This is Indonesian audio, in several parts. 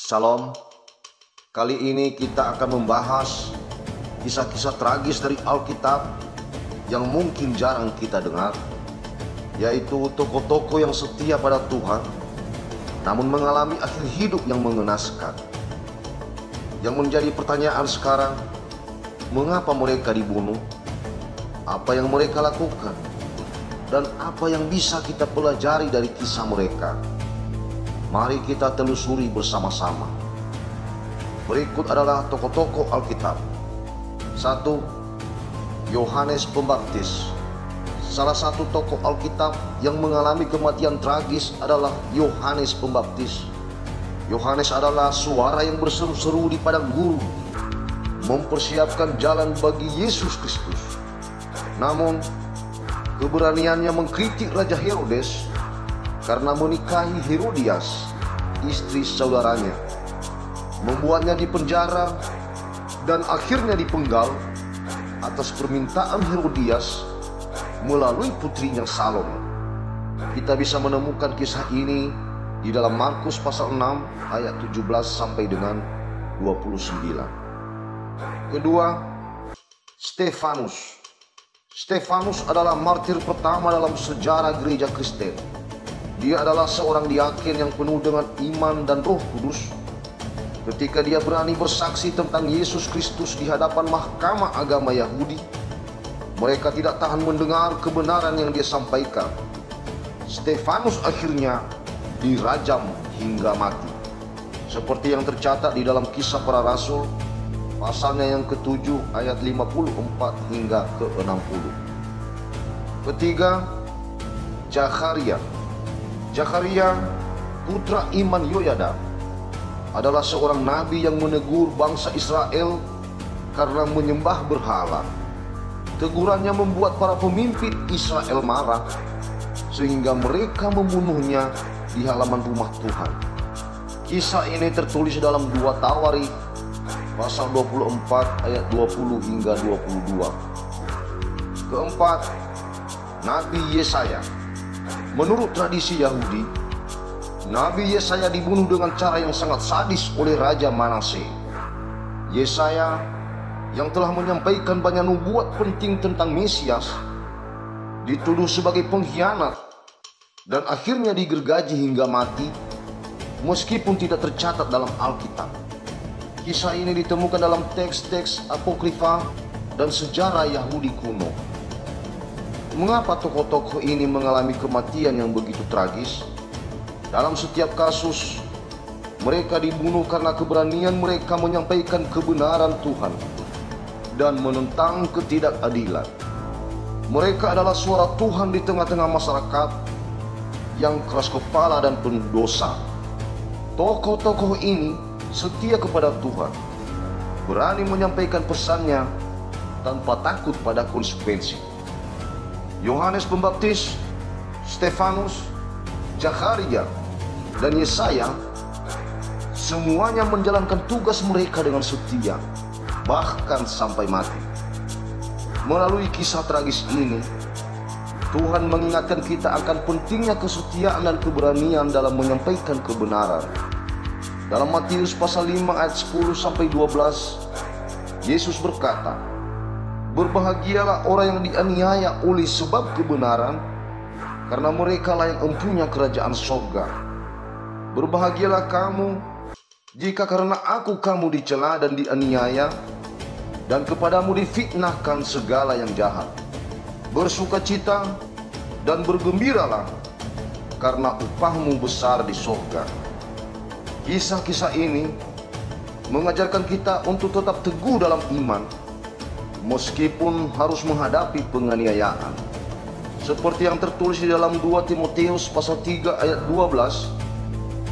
Shalom. Kali ini kita akan membahas kisah-kisah tragis dari Alkitab yang mungkin jarang kita dengar, yaitu tokoh-tokoh yang setia pada Tuhan namun mengalami akhir hidup yang mengenaskan. Yang menjadi pertanyaan sekarang, mengapa mereka dibunuh? Apa yang mereka lakukan? Dan apa yang bisa kita pelajari dari kisah mereka? Mari kita telusuri bersama-sama. Berikut adalah tokoh-tokoh Alkitab. 1. Yohanes Pembaptis. Salah satu tokoh Alkitab yang mengalami kematian tragis adalah Yohanes Pembaptis. Yohanes adalah suara yang berseru-seru di padang gurun, mempersiapkan jalan bagi Yesus Kristus. Namun, keberaniannya mengkritik Raja Herodes karena menikahi Herodias, istri saudaranya, membuatnya dipenjara dan akhirnya dipenggal atas permintaan Herodias melalui putrinya Salome. Kita bisa menemukan kisah ini di dalam Markus pasal 6 ayat 17 sampai dengan 29. Kedua, Stefanus. Stefanus adalah martir pertama dalam sejarah gereja Kristen. Dia adalah seorang diaken yang penuh dengan iman dan Roh Kudus. Ketika dia berani bersaksi tentang Yesus Kristus di hadapan mahkamah agama Yahudi, mereka tidak tahan mendengar kebenaran yang dia sampaikan. Stefanus akhirnya dirajam hingga mati, seperti yang tercatat di dalam Kisah Para Rasul pasalnya yang ke-7 ayat 54 hingga ke-60. Ketiga, Zakharia. Zakharia, putra Iman Yoyada, adalah seorang nabi yang menegur bangsa Israel karena menyembah berhala. Tegurannya membuat para pemimpin Israel marah, sehingga mereka membunuhnya di halaman rumah Tuhan. Kisah ini tertulis dalam 2 Tawarikh pasal 24 ayat 20 hingga 22. Keempat, Nabi Yesaya. Menurut tradisi Yahudi, Nabi Yesaya dibunuh dengan cara yang sangat sadis oleh Raja Manase. Yesaya yang telah menyampaikan banyak nubuat penting tentang Mesias dituduh sebagai pengkhianat dan akhirnya digergaji hingga mati, meskipun tidak tercatat dalam Alkitab. Kisah ini ditemukan dalam teks-teks apokrifa dan sejarah Yahudi kuno. Mengapa tokoh-tokoh ini mengalami kematian yang begitu tragis? Dalam setiap kasus, mereka dibunuh karena keberanian mereka menyampaikan kebenaran Tuhan dan menentang ketidakadilan. Mereka adalah suara Tuhan di tengah-tengah masyarakat yang keras kepala dan penuh dosa. Tokoh-tokoh ini setia kepada Tuhan, berani menyampaikan pesannya tanpa takut pada konsekuensi. Yohanes Pembaptis, Stefanus, Zakharia, dan Yesaya semuanya menjalankan tugas mereka dengan setia, bahkan sampai mati. Melalui kisah tragis ini, Tuhan mengingatkan kita akan pentingnya kesetiaan dan keberanian dalam menyampaikan kebenaran. Dalam Matius pasal 5 ayat 10 sampai 12, Yesus berkata, "Berbahagialah orang yang dianiaya oleh sebab kebenaran, karena mereka lah yang empunya kerajaan sorga. Berbahagialah kamu jika karena aku kamu dicela dan dianiaya, dan kepadamu difitnahkan segala yang jahat. Bersukacita dan bergembiralah, karena upahmu besar di sorga." Kisah-kisah ini mengajarkan kita untuk tetap teguh dalam iman, meskipun harus menghadapi penganiayaan. Seperti yang tertulis di dalam 2 Timotius pasal 3 ayat 12,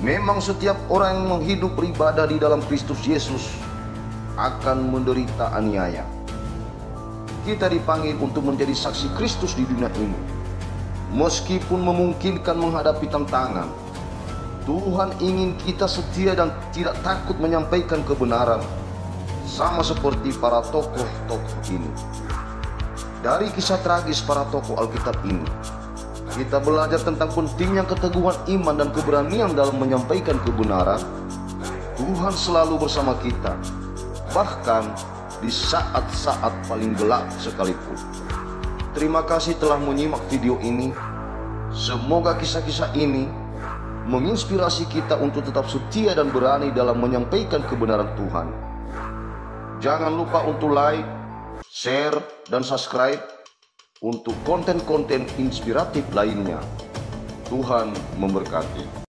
memang setiap orang yang menghidup beribadah di dalam Kristus Yesus akan menderita aniaya. Kita dipanggil untuk menjadi saksi Kristus di dunia ini. Meskipun memungkinkan menghadapi tantangan, Tuhan ingin kita setia dan tidak takut menyampaikan kebenaran, sama seperti para tokoh-tokoh ini. Dari kisah tragis para tokoh Alkitab ini, Kita belajar tentang pentingnya keteguhan iman dan keberanian dalam menyampaikan kebenaran. Tuhan selalu bersama kita, bahkan di saat-saat paling gelap sekalipun. Terima kasih telah menyimak video ini. Semoga kisah-kisah ini menginspirasi kita untuk tetap setia dan berani dalam menyampaikan kebenaran Tuhan. Jangan lupa untuk like, share, dan subscribe untuk konten-konten inspiratif lainnya. Tuhan memberkati.